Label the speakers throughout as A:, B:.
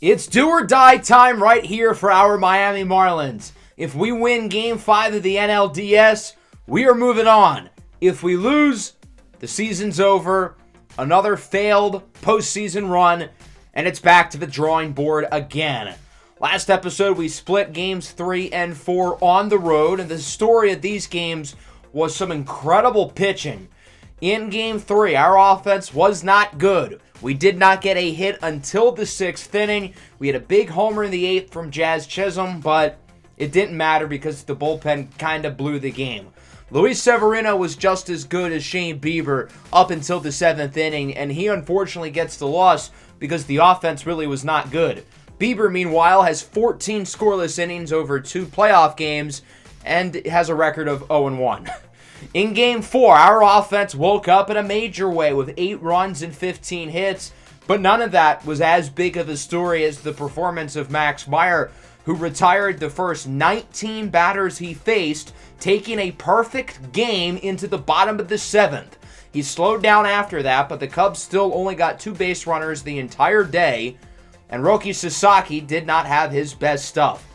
A: It's do or die time right here for our Miami Marlins. If we win Game 5 of the NLDS, we are moving on. If we lose, the season's over. Another failed postseason run, and it's back to the drawing board again. Last episode, we split Games 3 and 4 on the road, and the story of these games was some incredible pitching. In Game 3, our offense was not good. We did not get a hit until the 6th inning. We had a big homer in the 8th from Jazz Chisholm, but it didn't matter because the bullpen kind of blew the game. Luis Severino was just as good as Shane Bieber up until the 7th inning, and he unfortunately gets the loss because the offense really was not good. Bieber, meanwhile, has 14 scoreless innings over 2 playoff games and has a record of 0-1. In Game 4, our offense woke up in a major way with 8 runs and 15 hits, but none of that was as big of a story as the performance of Max Meyer, who retired the first 19 batters he faced, taking a perfect game into the bottom of the 7th. He slowed down after that, but the Cubs still only got 2 base runners the entire day, and Roki Sasaki did not have his best stuff.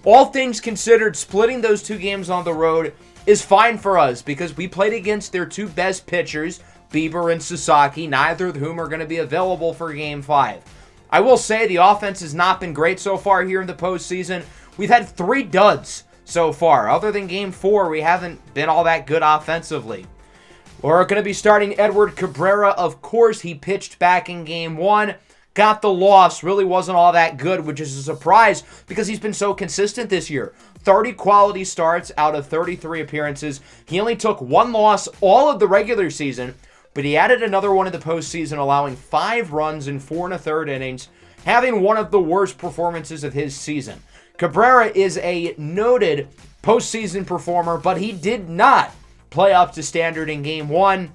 A: All things considered, splitting those 2 games on the road is fine for us because we played against their 2 best pitchers, Bieber and Sasaki, neither of whom are going to be available for Game 5. I will say the offense has not been great so far here in the postseason. We've had 3 duds so far. Other than Game 4, we haven't been all that good offensively. We're going to be starting Edward Cabrera. Of course, he pitched back in Game 1. Got the loss, really wasn't all that good, which is a surprise because he's been so consistent this year. 30 quality starts out of 33 appearances. He only took 1 loss all of the regular season, but he added another one in the postseason, allowing 5 runs in 4 1/3 innings, having one of the worst performances of his season. Cabrera is a noted postseason performer, but he did not play up to standard in Game 1.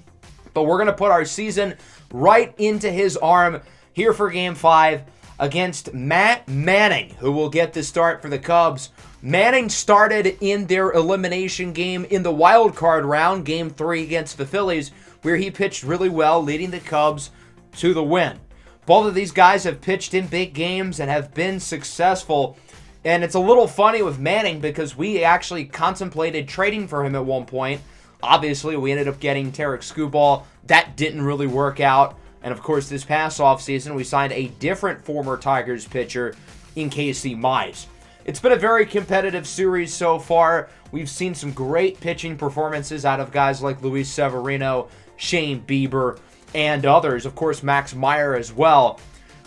A: But we're going to put our season right into his arm here for Game 5 against Matt Manning, who will get the start for the Cubs. Manning started in their elimination game in the wild card round, Game 3 against the Phillies, where he pitched really well, leading the Cubs to the win. Both of these guys have pitched in big games and have been successful. And it's a little funny with Manning because we actually contemplated trading for him at one point. Obviously, we ended up getting Tarek Skubal. That didn't really work out. And of course, this past offseason, we signed a different former Tigers pitcher in Casey Mize. It's been a very competitive series so far. We've seen some great pitching performances out of guys like Luis Severino, Shane Bieber, and others. Of course, Max Meyer as well.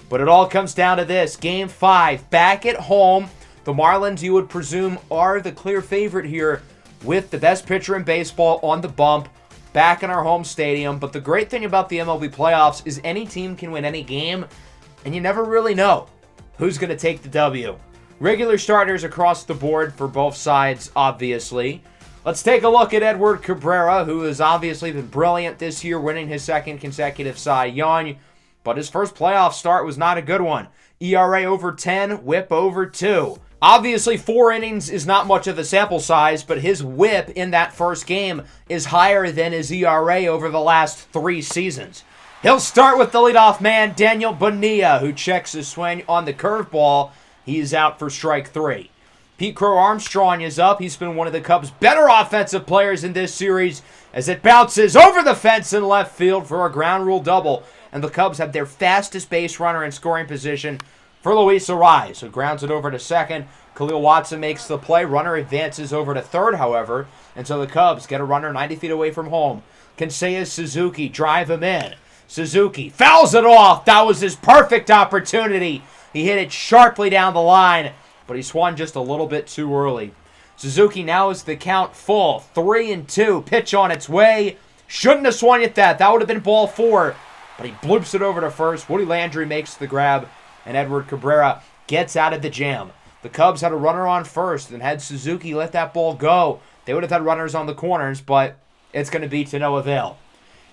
A: But it all comes down to this. Game 5, back at home. The Marlins, you would presume, are the clear favorite here with the best pitcher in baseball on the bump. Back in our home stadium. But the great thing about the MLB playoffs is any team can win any game, and you never really know who's going to take the W. Regular starters across the board for both sides, obviously. Let's take a look at Edward Cabrera, who has obviously been brilliant this year, winning his 2nd consecutive Cy Young, but his first playoff start was not a good one. ERA over 10, WHIP over 2. Obviously, 4 innings is not much of a sample size, but his WHIP in that first game is higher than his ERA over the last 3 seasons. He'll start with the leadoff man, Daniel Bonilla, who checks his swing on the curveball. He is out for strike 3. Pete Crow Armstrong is up. He's been one of the Cubs' better offensive players in this series as it bounces over the fence in left field for a ground rule double. And the Cubs have their fastest base runner in scoring position for Luis Arraez, who grounds it over to second. Khalil Watson makes the play. Runner advances over to third, however. And so the Cubs get a runner 90 feet away from home. Seiya Suzuki drive him in. Suzuki fouls it off. That was his perfect opportunity. He hit it sharply down the line, but he swung just a little bit too early. Suzuki now is the count full. 3-2. Pitch on its way. Shouldn't have swung at that. That would have been ball 4. But he bloops it over to first. Woody Landry makes the grab, and Edward Cabrera gets out of the jam. The Cubs had a runner on first, and had Suzuki let that ball go, they would have had runners on the corners, but it's going to be to no avail.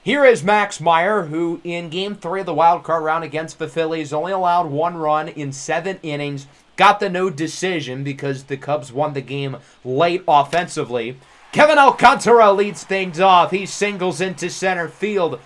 A: Here is Max Meyer, who in Game 3 of the wild card round against the Phillies only allowed 1 run in 7 innings, got the no decision because the Cubs won the game late offensively. Kevin Alcantara leads things off. He singles into center field.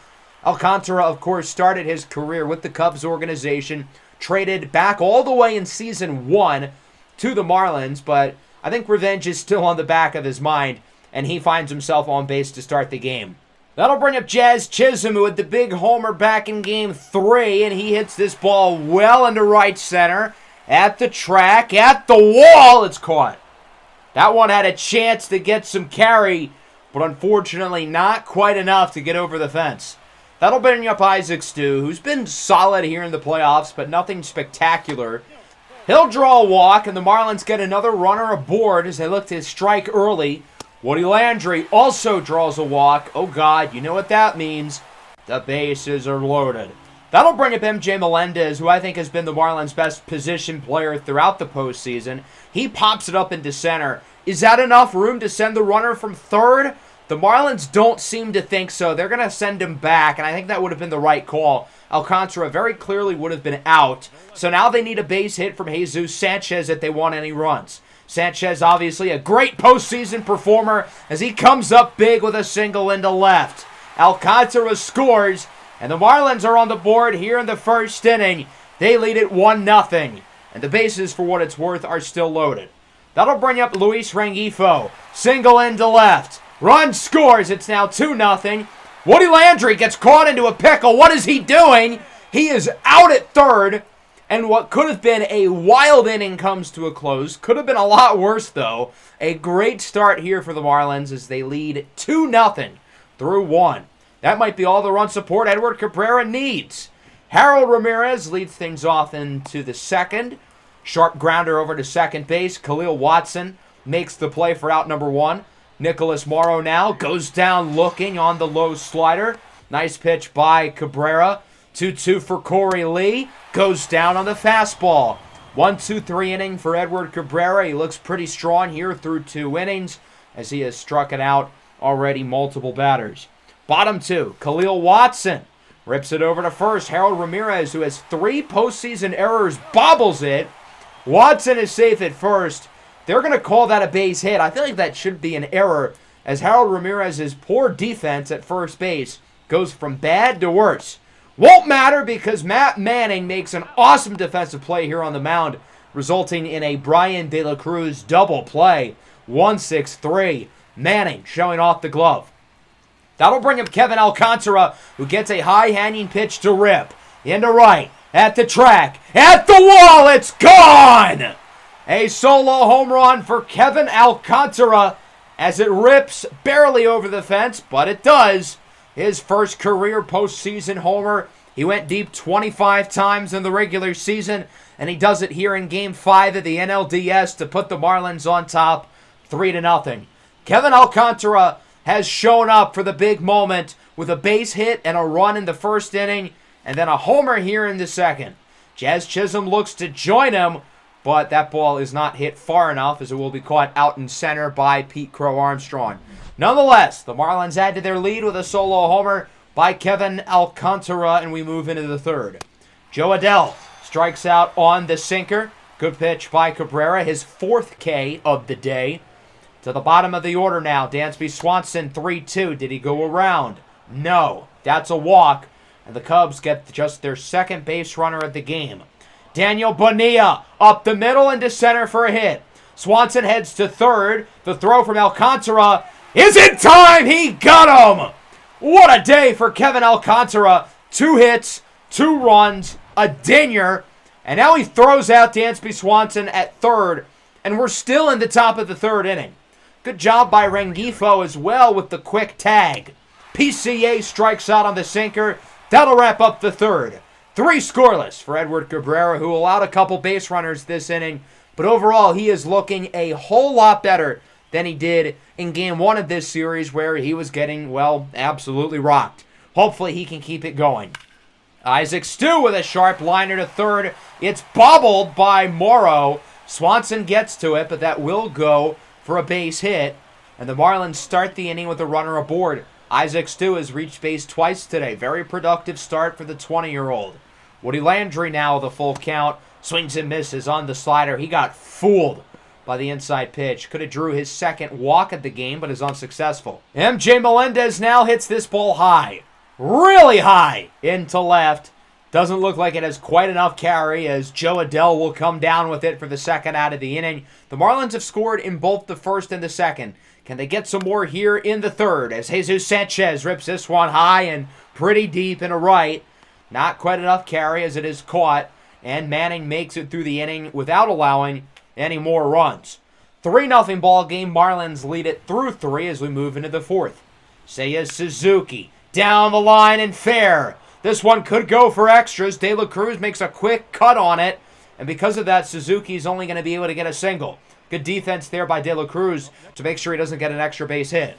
A: Alcantara, of course, started his career with the Cubs organization traded back all the way in Season 1 to the Marlins, but I think revenge is still on the back of his mind, and he finds himself on base to start the game. That'll bring up Jazz Chisholm, who had the big homer back in Game 3, and he hits this ball well into right center, at the track, at the wall. It's caught. That one had a chance to get some carry, but unfortunately not quite enough to get over the fence. That'll bring up Isaac Stu, who's been solid here in the playoffs, but nothing spectacular. He'll draw a walk, and the Marlins get another runner aboard as they look to strike early. Woody Landry also draws a walk. Oh, God, you know what that means. The bases are loaded. That'll bring up MJ Melendez, who I think has been the Marlins' best position player throughout the postseason. He pops it up into center. Is that enough room to send the runner from third? The Marlins don't seem to think so. They're going to send him back, and I think that would have been the right call. Alcantara very clearly would have been out. So now they need a base hit from Jesus Sanchez if they want any runs. Sanchez, obviously, a great postseason performer as he comes up big with a single into left. Alcantara scores, and the Marlins are on the board here in the first inning. They lead it 1-0, and the bases, for what it's worth, are still loaded. That'll bring up Luis Rengifo. Single into left. Run scores. It's now 2-0. Woody Landry gets caught into a pickle. What is he doing? He is out at third. And what could have been a wild inning comes to a close. Could have been a lot worse, though. A great start here for the Marlins as they lead 2-0 through 1. That might be all the run support Edward Cabrera needs. Harold Ramirez leads things off into the second. Sharp grounder over to second base. Khalil Watson makes the play for out number 1. Nicholas Morrow now goes down looking on the low slider. Nice pitch by Cabrera. 2-2 for Corey Lee. Goes down on the fastball. 1-2-3 inning for Edward Cabrera. He looks pretty strong here through 2 innings as he has struck it out already multiple batters. Bottom 2, Khalil Watson rips it over to first. Harold Ramirez, who has 3 postseason errors, bobbles it. Watson is safe at first. They're going to call that a base hit. I feel like that should be an error as Harold Ramirez's poor defense at first base goes from bad to worse. Won't matter because Matt Manning makes an awesome defensive play here on the mound, resulting in a Brian De La Cruz double play. 1-6-3. Manning showing off the glove. That'll bring up Kevin Alcantara, who gets a high-hanging pitch to rip. Into right, at the track, at the wall, it's gone! A solo home run for Kevin Alcantara as it rips barely over the fence, but it does. His first career postseason homer. He went deep 25 times in the regular season, and he does it here in Game 5 of the NLDS to put the Marlins on top 3-0. Kevin Alcantara has shown up for the big moment with a base hit and a run in the first inning, and then a homer here in the second. Jazz Chisholm looks to join him, but that ball is not hit far enough as it will be caught out in center by Pete Crow Armstrong. Nonetheless, the Marlins add to their lead with a solo homer by Kevin Alcantara, and we move into the third. Joe Adell strikes out on the sinker. Good pitch by Cabrera, his 4th K of the day. To the bottom of the order now, Dansby Swanson 3-2. Did he go around? No. That's a walk, and the Cubs get just their second base runner of the game. Daniel Bonilla up the middle into center for a hit. Swanson heads to third. The throw from Alcantara is in time. He got him. What a day for Kevin Alcantara. 2 hits, 2 runs, a dinger, and now he throws out Dansby Swanson at third, and we're still in the top of the 3rd inning. Good job by Rengifo as well with the quick tag. PCA strikes out on the sinker. That'll wrap up the 3rd. 3 scoreless for Edward Cabrera, who allowed a couple base runners this inning, but overall he is looking a whole lot better than he did in Game 1 of this series where he was getting, well, absolutely rocked. Hopefully he can keep it going. Isaac Stu with a sharp liner to third. It's bobbled by Morrow. Swanson gets to it, but that will go for a base hit. And the Marlins start the inning with a runner aboard. Isaac Stu has reached base twice today. Very productive start for the 20-year-old. Woody Landry now with a full count. Swings and misses on the slider. He got fooled by the inside pitch. Could have drew his 2nd walk of the game, but is unsuccessful. MJ Melendez now hits this ball high. Really high into left. Doesn't look like it has quite enough carry as Joe Adell will come down with it for the second out of the inning. The Marlins have scored in both the first and the second. Can they get some more here in the third as Jesus Sanchez rips this one high and pretty deep in a right. Not quite enough carry as it is caught, and Manning makes it through the inning without allowing any more runs. 3-0 ball game. Marlins lead it through 3 as we move into the fourth. Seiya Suzuki down the line and fair. This one could go for extras. De La Cruz makes a quick cut on it, and because of that, Suzuki's only going to be able to get a single. Good defense there by De La Cruz to make sure he doesn't get an extra base hit.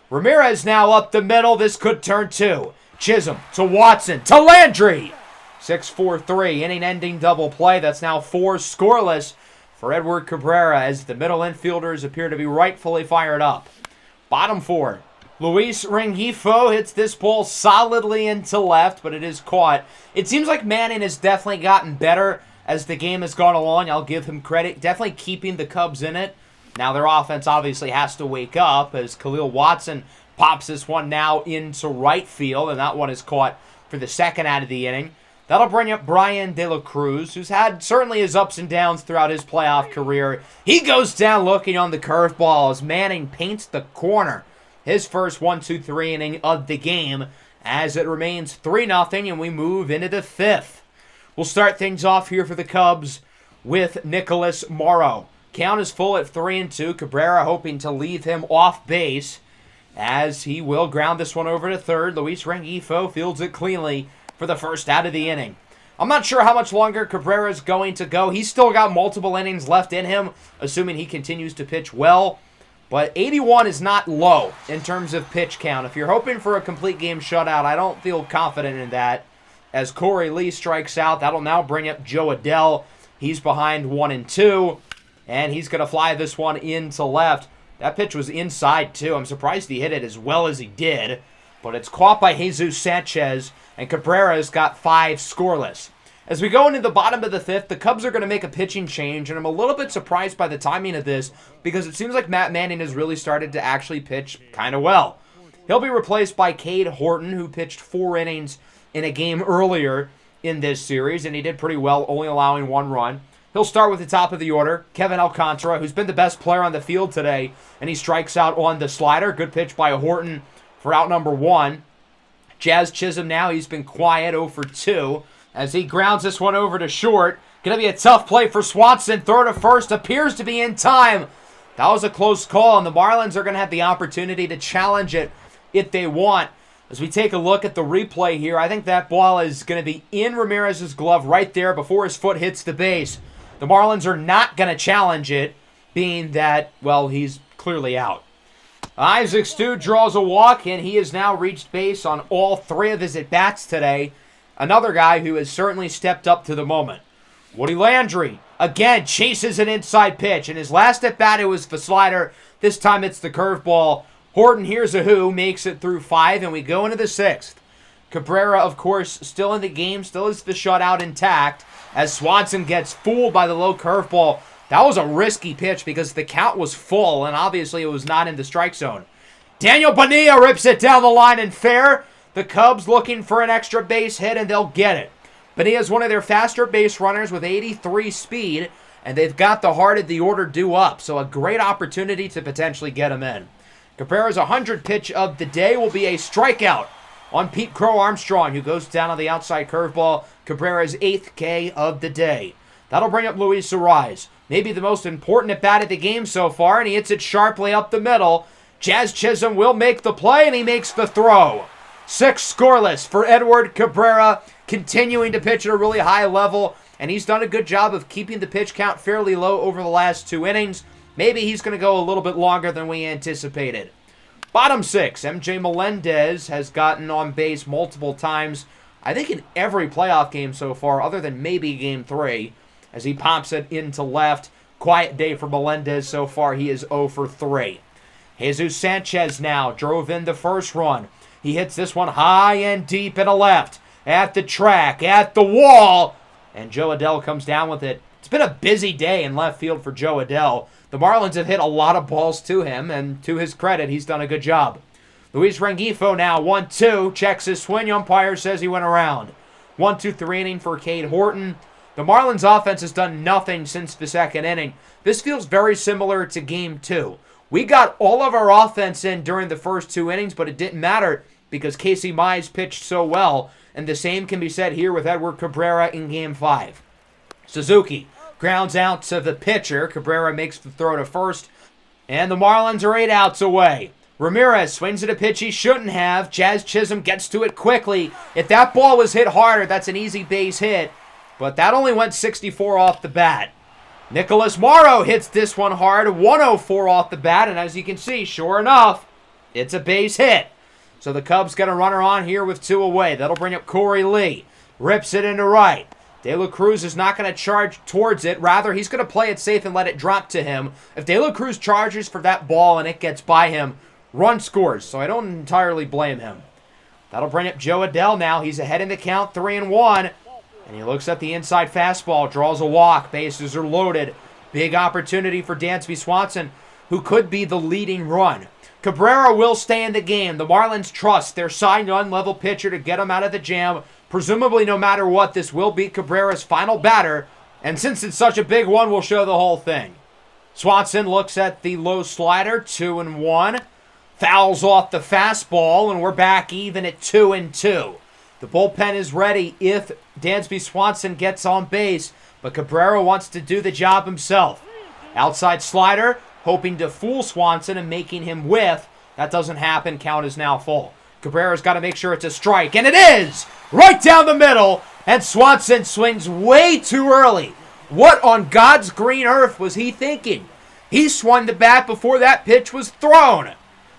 A: Ramirez now up the middle. This could turn 2. Chisholm to Watson to Landry. 6-4-3, inning-ending double play. That's now 4 scoreless for Edward Cabrera as the middle infielders appear to be rightfully fired up. Bottom 4. Luis Rengifo hits this ball solidly into left, but it is caught. It seems like Manning has definitely gotten better as the game has gone along. I'll give him credit. Definitely keeping the Cubs in it. Now their offense obviously has to wake up as Khalil Watson pops this one now into right field, and that one is caught for the second out of the inning. That'll bring up Brian De La Cruz, who's had certainly his ups and downs throughout his playoff career. He goes down looking on the curveball as Manning paints the corner. His first 1-2-3 inning of the game as it remains 3-0 and we move into the fifth. We'll start things off here for the Cubs with Nicholas Morrow. Count is full at 3-2. Cabrera hoping to leave him off base as he will ground this one over to third. Luis Rengifo fields it cleanly for the first out of the inning. I'm not sure how much longer Cabrera is going to go. He's still got multiple innings left in him, assuming he continues to pitch well. But 81 is not low in terms of pitch count. If you're hoping for a complete game shutout, I don't feel confident in that. As Corey Lee strikes out, that'll now bring up Joe Adell. He's behind 1-2, and he's going to fly this one into left. That pitch was inside, too. I'm surprised he hit it as well as he did. But it's caught by Jesus Sanchez, and Cabrera's got 5 scoreless. As we go into the bottom of the fifth, the Cubs are going to make a pitching change, and I'm a little bit surprised by the timing of this because it seems like Matt Manning has really started to actually pitch kind of well. He'll be replaced by Cade Horton, who pitched 4 innings in a game earlier in this series, and he did pretty well, only allowing 1 run. He'll start with the top of the order, Kevin Alcantara, who's been the best player on the field today, and he strikes out on the slider. Good pitch by Horton for out number 1. Jazz Chisholm now, he's been quiet, 0 for 2. As he grounds this one over to short. Going to be a tough play for Swanson. Throw to first appears to be in time. That was a close call, and the Marlins are going to have the opportunity to challenge it if they want. As we take a look at the replay here, I think that ball is going to be in Ramirez's glove right there before his foot hits the base. The Marlins are not going to challenge it, being that, well, he's clearly out. Isaac Stu draws a walk, and he has now reached base on all 3 of his at-bats today. Another guy who has certainly stepped up to the moment. Woody Landry, again, chases an inside pitch. In his last at-bat, it was the slider. This time it's the curveball. Horton, here's a who, makes it through 5, and we go into the 6th. Cabrera, of course, still in the game, still is the shutout intact, as Swanson gets fooled by the low curveball. That was a risky pitch because the count was full, and obviously it was not in the strike zone. Daniel Bonilla rips it down the line and fair. The Cubs looking for an extra base hit, and they'll get it. Bonilla is one of their faster base runners with 83 speed, and they've got the heart of the order due up, so a great opportunity to potentially get him in. Cabrera's 100 pitch of the day will be a strikeout on Pete Crow Armstrong, who goes down on the outside curveball. Cabrera's 8th K of the day. That'll bring up Luis Arraez, maybe the most important at-bat of the game so far, and he hits it sharply up the middle. Jazz Chisholm will make the play, and he makes the throw. 6 scoreless for Edward Cabrera, continuing to pitch at a really high level, and he's done a good job of keeping the pitch count fairly low over the last 2 innings. Maybe he's going to go a little bit longer than we anticipated. Bottom 6, MJ Melendez has gotten on base multiple times, I think in every playoff game so far, other than maybe Game 3, as he pops it into left. Quiet day for Melendez so far. He is 0 for 3. Jesus Sanchez now drove in the first run. He hits this one high and deep and a left. At the track, at the wall. And Joe Adell comes down with it. It's been a busy day in left field for Joe Adell. The Marlins have hit a lot of balls to him, and to his credit, he's done a good job. Luis Rengifo now, 1-2, checks his swing. Umpire says he went around. 1-2-3 inning for Cade Horton. The Marlins offense has done nothing since the second inning. This feels very similar to Game 2. We got all of our offense in during the first 2 innings, but it didn't matter because Casey Mize pitched so well, and the same can be said here with Edward Cabrera in Game 5. Suzuki grounds out to the pitcher. Cabrera makes the throw to first, and the Marlins are 8 outs away. Ramirez swings at a pitch he shouldn't have. Jazz Chisholm gets to it quickly. If that ball was hit harder, that's an easy base hit, but that only went 64 off the bat. Nicholas Morrow hits this one hard, 104 off the bat, and as you can see, sure enough, it's a base hit. So the Cubs got a runner on here with 2 away. That'll bring up Corey Lee. Rips it into right. De La Cruz is not going to charge towards it. Rather, he's going to play it safe and let it drop to him. If De La Cruz charges for that ball and it gets by him, run scores. So I don't entirely blame him. That'll bring up Joe Adell now. He's ahead in the count, 3-1. And he looks at the inside fastball, draws a walk. Bases are loaded. Big opportunity for Dansby Swanson, who could be the leading run. Cabrera will stay in the game. The Marlins trust their signed-on level pitcher to get him out of the jam. Presumably, no matter what, this will be Cabrera's final batter. And since it's such a big one, we'll show the whole thing. Swanson looks at the low slider, 2-1. Fouls off the fastball, and we're back even at 2-2. The bullpen is ready if Dansby Swanson gets on base, but Cabrera wants to do the job himself. Outside slider, hoping to fool Swanson and making him whiff. That doesn't happen. Count is now full. Cabrera's got to make sure it's a strike, and it is! Right down the middle, and Swanson swings way too early. What on God's green earth was he thinking? He swung the bat before that pitch was thrown.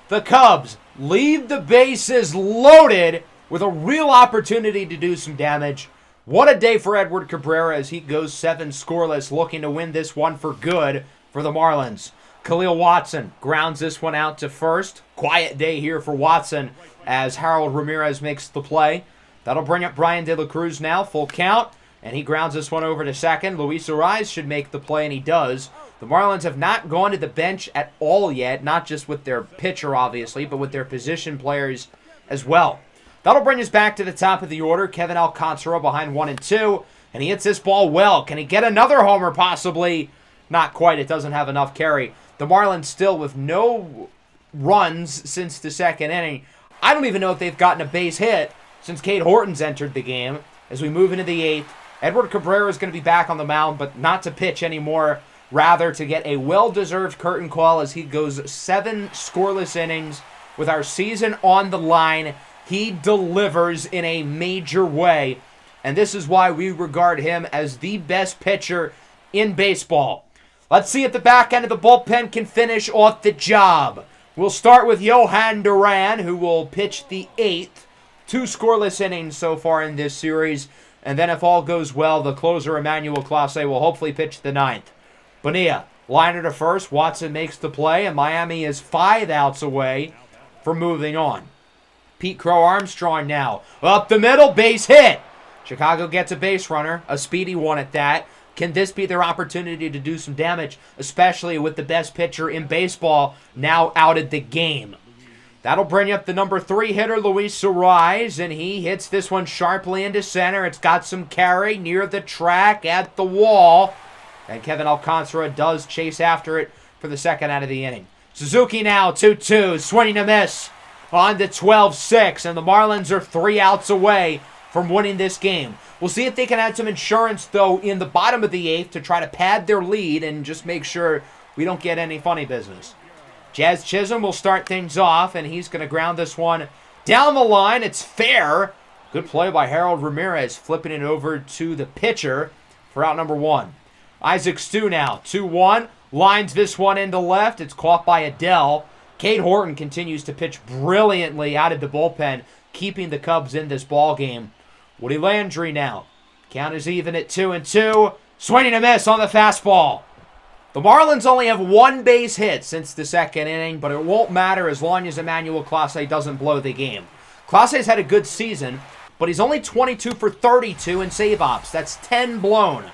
A: The Cubs leave the bases loaded with a real opportunity to do some damage. What a day for Edward Cabrera as he goes 7 scoreless, looking to win this one for good for the Marlins. Khalil Watson grounds this one out to first. Quiet day here for Watson as Harold Ramirez makes the play. That'll bring up Brian De La Cruz now, full count, and he grounds this one over to second. Luis Ariz should make the play, and he does. The Marlins have not gone to the bench at all yet, not just with their pitcher, obviously, but with their position players as well. That'll bring us back to the top of the order. Kevin Alcantara behind 1-2, and he hits this ball well. Can he get another homer, possibly? Not quite. It doesn't have enough carry. The Marlins still with no runs since the second inning. I don't even know if they've gotten a base hit since Cade Horton's entered the game. As we move into the 8th, Edward Cabrera is going to be back on the mound, but not to pitch anymore. Rather, to get a well-deserved curtain call as he goes 7 scoreless innings with our season on the line. He delivers in a major way, and this is why we regard him as the best pitcher in baseball. Let's see if the back end of the bullpen can finish off the job. We'll start with Johan Duran, who will pitch the 8th. 2 scoreless innings so far in this series, and then if all goes well, the closer Emmanuel Clase will hopefully pitch the 9th. Bonilla, liner to first. Watson makes the play, and Miami is 5 outs away from moving on. Pete Crow Armstrong now. Up the middle, base hit. Chicago gets a base runner, a speedy one at that. Can this be their opportunity to do some damage, especially with the best pitcher in baseball now out of the game? That'll bring up the number 3 hitter, Luis Ariz, and he hits this one sharply into center. It's got some carry near the track at the wall. And Kevin Alcantara does chase after it for the second out of the inning. Suzuki now, 2-2, swinging a miss on to 12-6, and the Marlins are 3 outs away from winning this game. We'll see if they can add some insurance, though, in the bottom of the 8th to try to pad their lead and just make sure we don't get any funny business. Jazz Chisholm will start things off, and he's going to ground this one down the line. It's fair. Good play by Harold Ramirez, flipping it over to the pitcher for out number 1. Isaac Stu now, 2-1. Lines this one into left. It's caught by Adell. Cade Horton continues to pitch brilliantly out of the bullpen, keeping the Cubs in this ball game. Woody Landry now. Count is even at 2-2. Swinging a miss on the fastball. The Marlins only have 1 base hit since the second inning, but it won't matter as long as Emmanuel Clase doesn't blow the game. Clase's had a good season, but he's only 22 for 32 in save ops. That's 10 blown.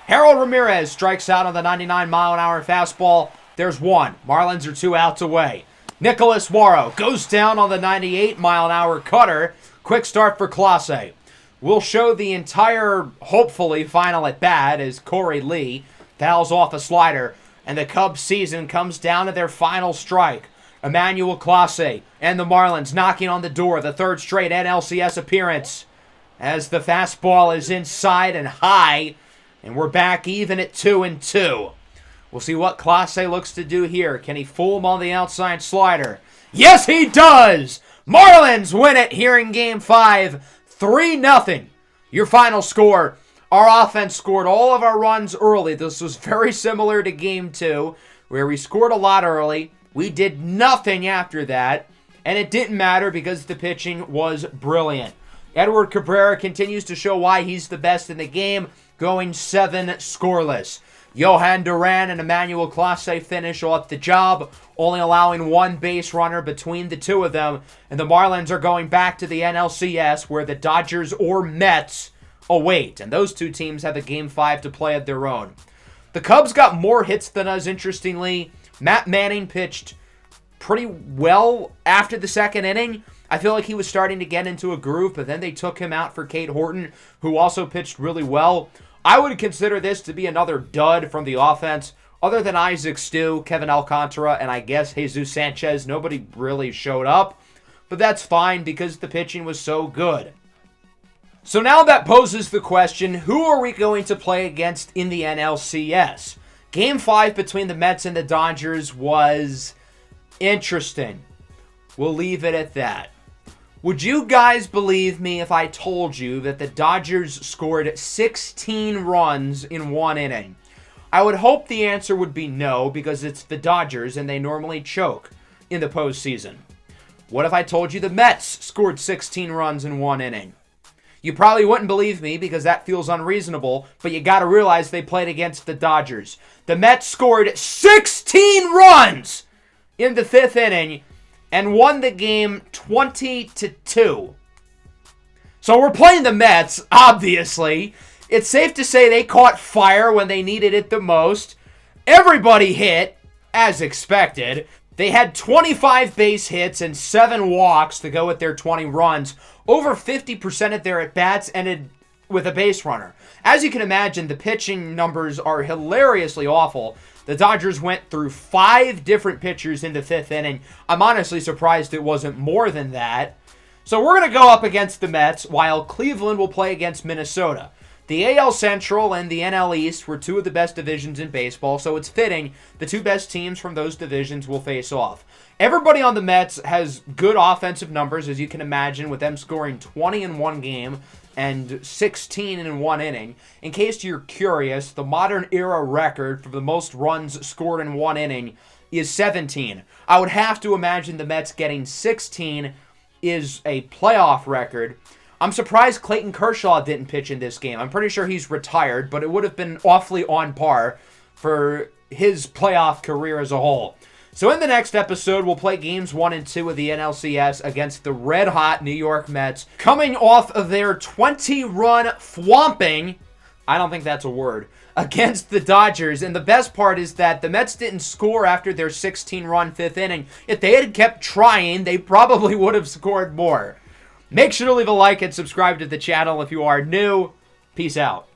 A: Harold Ramirez strikes out on the 99-mile-an-hour fastball. There's 1. Marlins are 2 outs away. Nicholas Morrow goes down on the 98-mile-an-hour cutter. Quick start for Clase. will show the entire, hopefully, final at bat as Corey Lee fouls off a slider, and the Cubs season comes down to their final strike. Emmanuel Clase and the Marlins knocking on the door, the third straight NLCS appearance, as the fastball is inside and high, and we're back even at 2-2. We'll see what Clase looks to do here. Can he fool him on the outside slider? Yes, he does! Marlins win it here in Game 5, 3-0. Your final score. Our offense scored all of our runs early. This was very similar to Game 2, where we scored a lot early. We did nothing after that, and it didn't matter because the pitching was brilliant. Edward Cabrera continues to show why he's the best in the game, going 7 scoreless. Johan Duran and Emmanuel Clase finish off the job, only allowing 1 base runner between the two of them, and the Marlins are going back to the NLCS where the Dodgers or Mets await, and those two teams have a Game 5 to play of their own. The Cubs got more hits than us, interestingly. Matt Manning pitched pretty well after the second inning. I feel like he was starting to get into a groove, but then they took him out for Cade Horton, who also pitched really well. I would consider this to be another dud from the offense. Other than Isaac Stu, Kevin Alcantara, and I guess Jesus Sanchez, nobody really showed up. But that's fine because the pitching was so good. So now that poses the question, who are we going to play against in the NLCS? Game 5 between the Mets and the Dodgers was interesting. We'll leave it at that. Would you guys believe me if I told you that the Dodgers scored 16 runs in 1 inning? I would hope the answer would be no, because it's the Dodgers and they normally choke in the postseason. What if I told you the Mets scored 16 runs in 1 inning? You probably wouldn't believe me because that feels unreasonable, but you got to realize they played against the Dodgers. The Mets scored 16 runs in the 5th inning and won the game 20-2. So we're playing the Mets, obviously. It's safe to say they caught fire when they needed it the most. Everybody hit, as expected. They had 25 base hits and 7 walks to go with their 20 runs. Over 50% of their at-bats ended with a base runner. As you can imagine, the pitching numbers are hilariously awful. The Dodgers went through 5 different pitchers in the 5th inning. I'm honestly surprised it wasn't more than that. So we're going to go up against the Mets, while Cleveland will play against Minnesota. The AL Central and the NL East were 2 of the best divisions in baseball, so it's fitting the 2 best teams from those divisions will face off. Everybody on the Mets has good offensive numbers, as you can imagine, with them scoring 20 in 1 game and 16 in 1 inning. In case you're curious, the modern era record for the most runs scored in 1 inning is 17. I would have to imagine the Mets getting 16 is a playoff record. I'm surprised Clayton Kershaw didn't pitch in this game. I'm pretty sure he's retired, but it would have been awfully on par for his playoff career as a whole. So in the next episode, we'll play games 1 and 2 of the NLCS against the red-hot New York Mets, coming off of their 20-run thwomping, I don't think that's a word, against the Dodgers. And the best part is that the Mets didn't score after their 16-run 5th inning. If they had kept trying, they probably would have scored more. Make sure to leave a like and subscribe to the channel if you are new. Peace out.